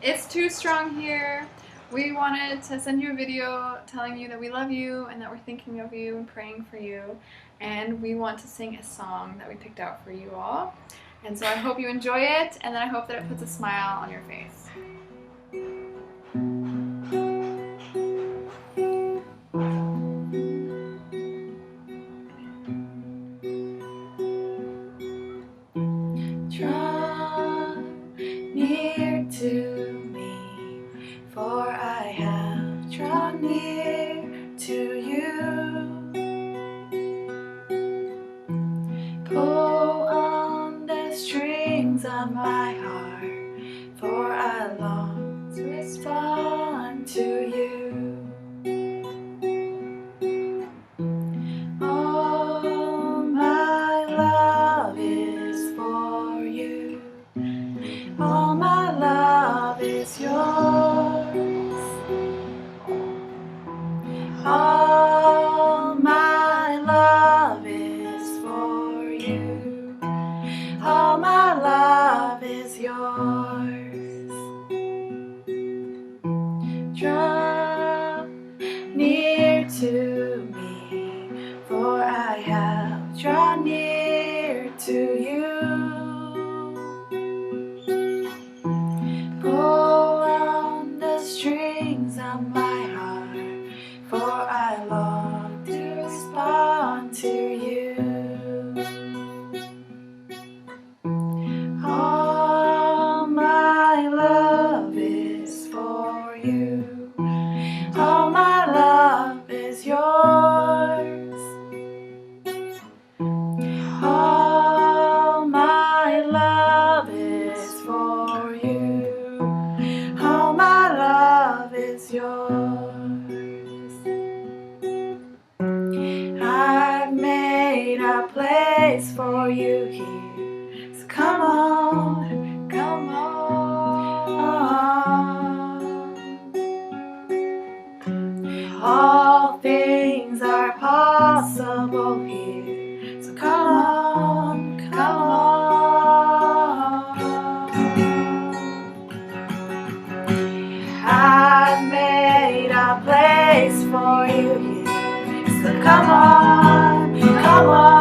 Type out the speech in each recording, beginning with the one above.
It's Too Strong here. We wanted to send you a video telling you that we love you and that we're thinking of you and praying for you. And we want to sing a song that we picked out for you all. And so I hope you enjoy it, and then I hope that it puts a smile on your face. Draw near to me, for I have drawn near to you. Pull on the strings of my heart, for I long to respond to you. All my love is for you. All my love is yours. All my love is for you. All my love is yours. Draw near to me, for I have drawn near to you. Pull on the strings of my heart, for I long to respond to you. All my love is for you. All my love is yours. All my love is for you. All my love is yours. I've made a place for you here, so come on, come on. All things are possible here, so come on, come on. I've made a place for you here, so come on, come on.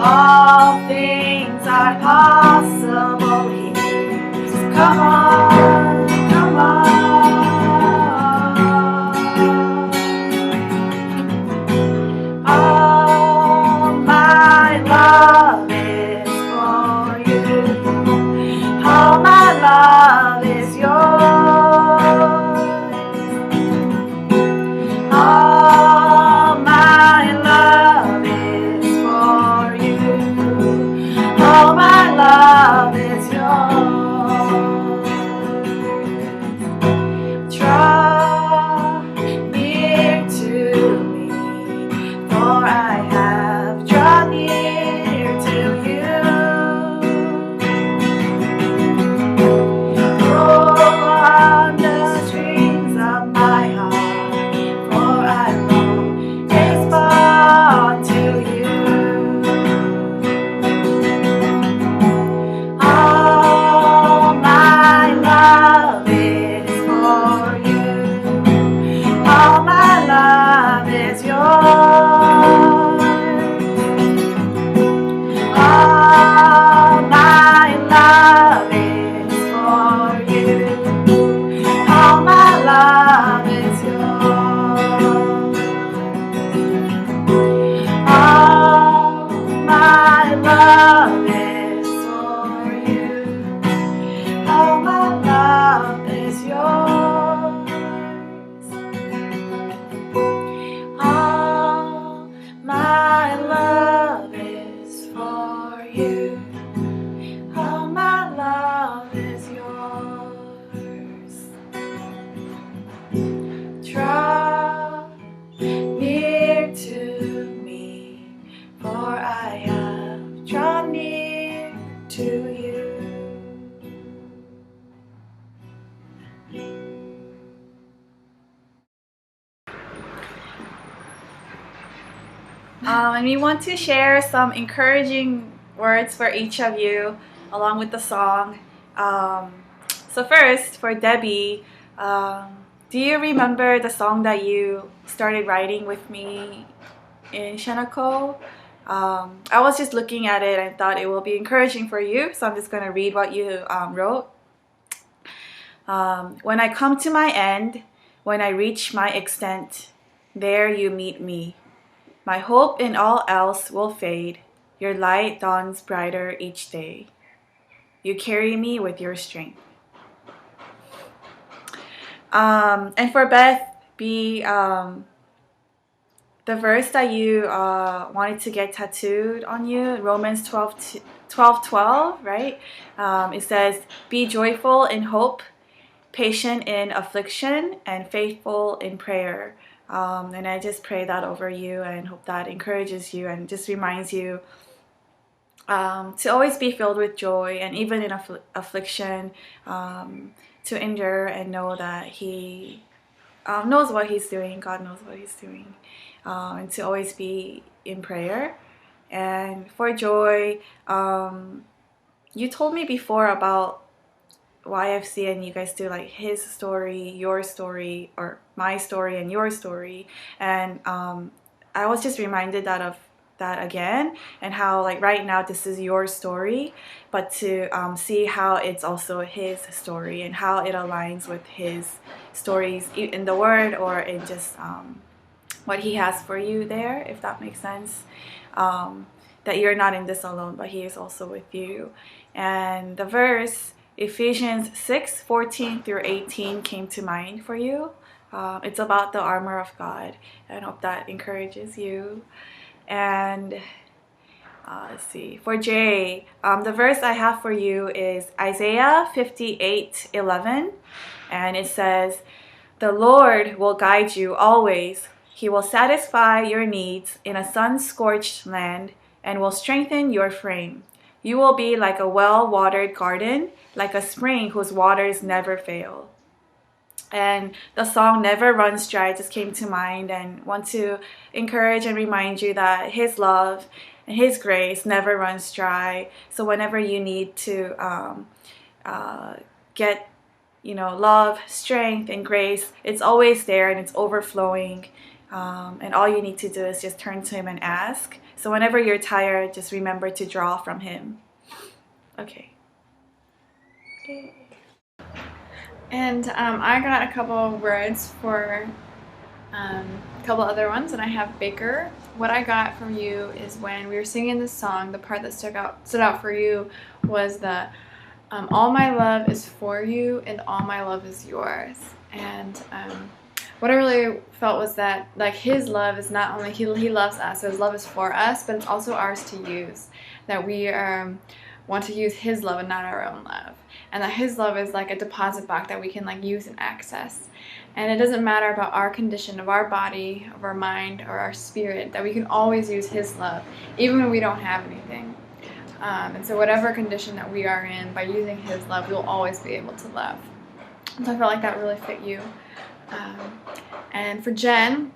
All things are possible here, so come on, come on. All my love is for you. All my love is yours. All my love is for you. All my love is yours. Draw near to me, for I have drawn near to you. Pull on the strings of my heart, for I long to respond to you. All my love is for you. All my love is yours. All my love is for you. All my love is yours. All my love is for you. All my love is yours. All my love is for you. All my love is yours. Draw near to me, for I have drawn near to you. And we want to share some encouraging words for each of you along with the song. So first, for Debbie, do you remember the song that you started writing with me in Shanako? I was just looking at it and thought it will be encouraging for you, so I'm just going to read what you wrote. When I come to my end, when I reach my extent, there you meet me. My hope in all else will fade. Your light dawns brighter each day. You carry me with your strength. And for Beth, the verse that you wanted to get tattooed on you, Romans 12:12, right? It says, be joyful in hope, patient in affliction, and faithful in prayer. And I just pray that over you and hope that encourages you and just reminds you to always be filled with joy, and even in affliction, to endure and know that He knows what He's doing. God knows what He's doing, and to always be in prayer. And for Joy, you told me before about YFC, and you guys do like his story, your story, or my story and your story, and I was just reminded of that again, and how like right now this is your story, but to see how it's also his story and how it aligns with his stories in the Word or in just what he has for you there, if that makes sense. That you're not in this alone, but he is also with you. And the verse Ephesians 6:14 through 18 came to mind for you. It's about the armor of God. I hope that encourages you. And let's see. For Jay, the verse I have for you is Isaiah 58:11, and it says, "The Lord will guide you always. He will satisfy your needs in a sun-scorched land and will strengthen your frame. You will be like a well-watered garden, like a spring whose waters never fail." And the song Never Runs Dry just came to mind, and want to encourage and remind you that His love and His grace never runs dry. So whenever you need to get love, strength, and grace, it's always there and it's overflowing. And all you need to do is just turn to Him and ask. So whenever you're tired, just remember to draw from Him. Okay. And I got a couple of words for a couple other ones, and I have Baker. What I got from you is when we were singing this song, the part that stood out for you was the all my love is for you and all my love is yours. And what I really felt was that like His love is not only He loves us, so His love is for us, but it's also ours to use. That we want to use His love and not our own love, and that His love is like a deposit box that we can like use and access. And it doesn't matter about our condition of our body, of our mind, or our spirit, that we can always use His love, even when we don't have anything. And so whatever condition that we are in, by using His love, we'll always be able to love. So I felt like that really fit you. And for Jen,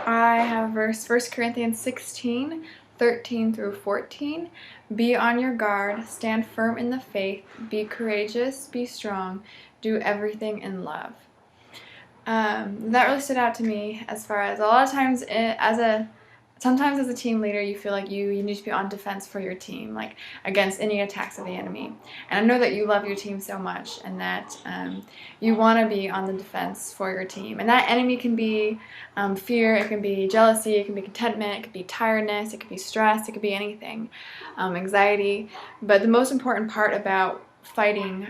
I have verse 1 Corinthians 16:13 through 14. Be on your guard, stand firm in the faith, be courageous, be strong, do everything in love. That really stood out to me, as far as a lot of times sometimes as a team leader, you feel like you need to be on defense for your team, like against any attacks of the enemy. And I know that you love your team so much, and that you want to be on the defense for your team. And that enemy can be fear, it can be jealousy, it can be contentment, it could be tiredness, it could be stress, it could be anything, anxiety. But the most important part about fighting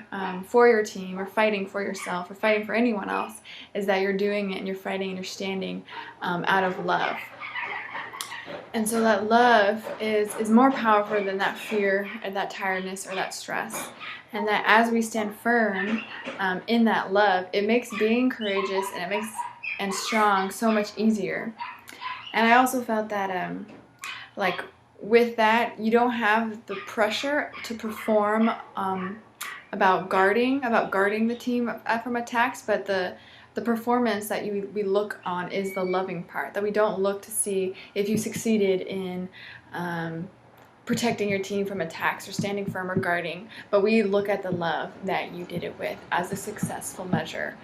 for your team, or fighting for yourself, or fighting for anyone else, is that you're doing it and you're fighting and you're standing out of love. And so that love is more powerful than that fear or that tiredness or that stress. And that as we stand firm in that love, it makes being courageous and strong so much easier. And I also felt that like with that, you don't have the pressure to perform about guarding the team from attacks, but the performance that we look on is the loving part, that we don't look to see if you succeeded in protecting your team from attacks or standing firm or guarding, but we look at the love that you did it with as a successful measure,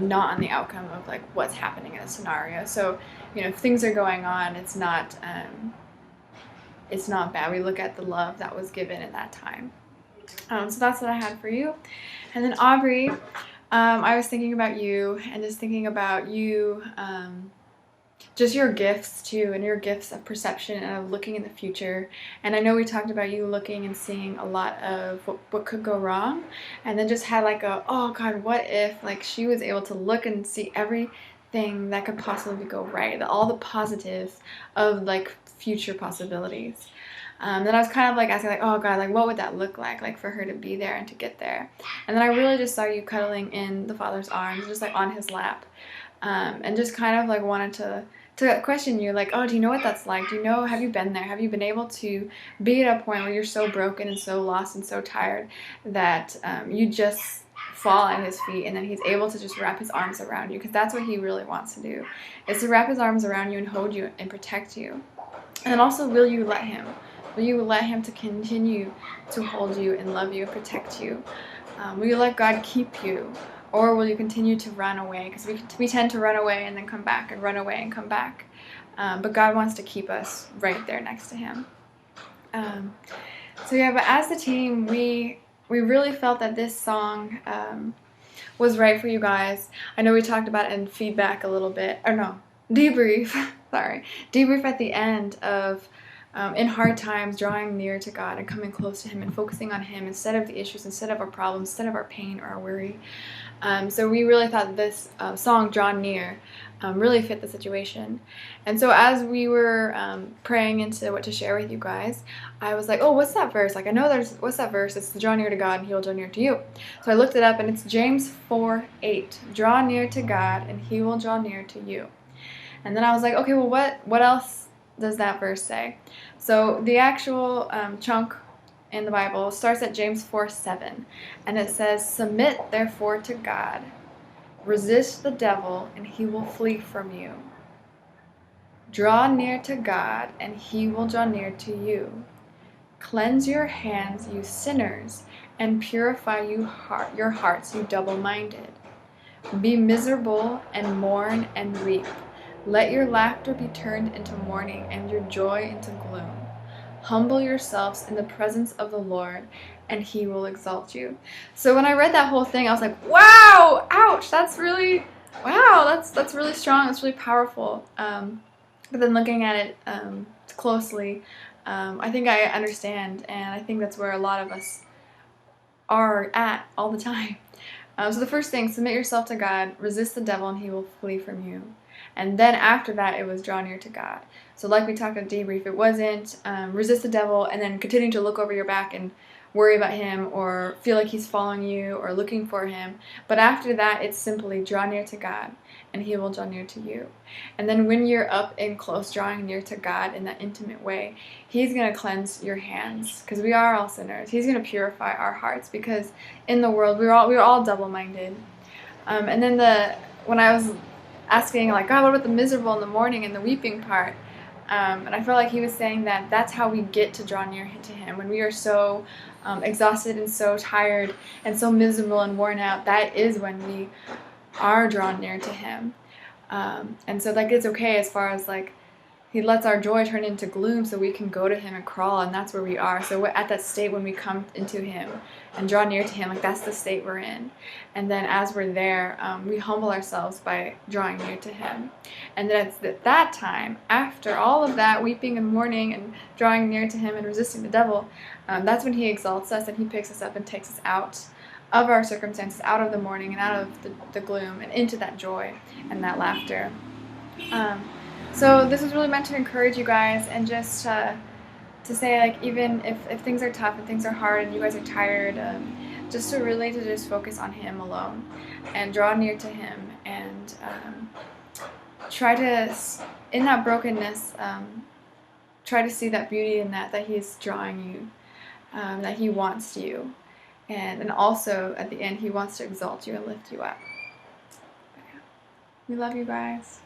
not on the outcome of like what's happening in a scenario. So, you know, if things are going on, it's not bad. We look at the love that was given in that time. So that's what I had for you. And then Aubrey, I was thinking about you and just thinking about you, just your gifts too, and your gifts of perception and of looking in the future. And I know we talked about you looking and seeing a lot of what could go wrong, and then just had like a, oh God, what if like she was able to look and see everything that could possibly go right, all the positives of like future possibilities. Then I was kind of like asking like, oh God, like what would that look like for her to be there and to get there. And then I really just saw you cuddling in the Father's arms, just like on his lap, and just kind of like wanted to question you, like, oh, do you know what that's like? Do you know, have you been there? Have you been able to be at a point where you're so broken and so lost and so tired that you just fall at his feet, and then he's able to just wrap his arms around you? Because that's what he really wants to do, is to wrap his arms around you and hold you and protect you. And then also, will you let him? Will you let him to continue to hold you and love you and protect you? Will you let God keep you? Or will you continue to run away? Because we tend to run away and then come back and run away and come back. But God wants to keep us right there next to him. So yeah, but as the team, we really felt that this song was right for you guys. I know we talked about it in feedback a little bit. Or no, debrief. Sorry. Debrief at the end of in hard times, drawing near to God and coming close to him and focusing on him instead of the issues, instead of our problems, instead of our pain or our worry. So we really thought this song, Draw Near, really fit the situation. And so as we were praying into what to share with you guys, I was like, oh, what's that verse? Like, I know what's that verse? It's draw near to God and he will draw near to you. So I looked it up, and it's James 4:8. Draw near to God and he will draw near to you. And then I was like, okay, well, what else does that verse say? So the actual chunk in the Bible starts at James 4:7, and it says, submit therefore to God, resist the devil and he will flee from you. Draw near to God and he will draw near to you. Cleanse your hands, you sinners, and purify your hearts, you double-minded. Be miserable and mourn and weep. Let your laughter be turned into mourning and your joy into gloom. Humble yourselves in the presence of the Lord, and he will exalt you. So when I read that whole thing, I was like, wow, ouch, that's really, wow, that's really strong, that's really powerful. But then looking at it closely, I think I understand, and I think that's where a lot of us are at all the time. So the first thing, submit yourself to God, resist the devil, and he will flee from you. And then after that, it was draw near to God. So like we talked about debrief, it wasn't resist the devil and then continuing to look over your back and worry about him or feel like he's following you or looking for him. But after that, it's simply draw near to God and he will draw near to you. And then when you're up and close, drawing near to God in that intimate way, he's going to cleanse your hands, because we are all sinners. He's going to purify our hearts, because in the world, we're all double-minded. And then when I was asking, like, God, what about the miserable in the morning and the weeping part? And I felt like he was saying that that's how we get to draw near to him. When we are so exhausted and so tired and so miserable and worn out, that is when we are drawn near to him. And so like it's okay, as far as like he lets our joy turn into gloom so we can go to him and crawl, and that's where we are. So we're at that state when we come into him and draw near to him, like that's the state we're in. And then as we're there, we humble ourselves by drawing near to him. And then it's at that time, after all of that weeping and mourning and drawing near to him and resisting the devil, that's when he exalts us and he picks us up and takes us out of our circumstances, out of the mourning and out of the gloom, and into that joy and that laughter. So this was really meant to encourage you guys, and just to say, like, even if things are tough and things are hard and you guys are tired, just to really just focus on him alone and draw near to him, and try to, in that brokenness, try to see that beauty in that he's drawing you, that he wants you. And also, at the end, he wants to exalt you and lift you up. We love you guys.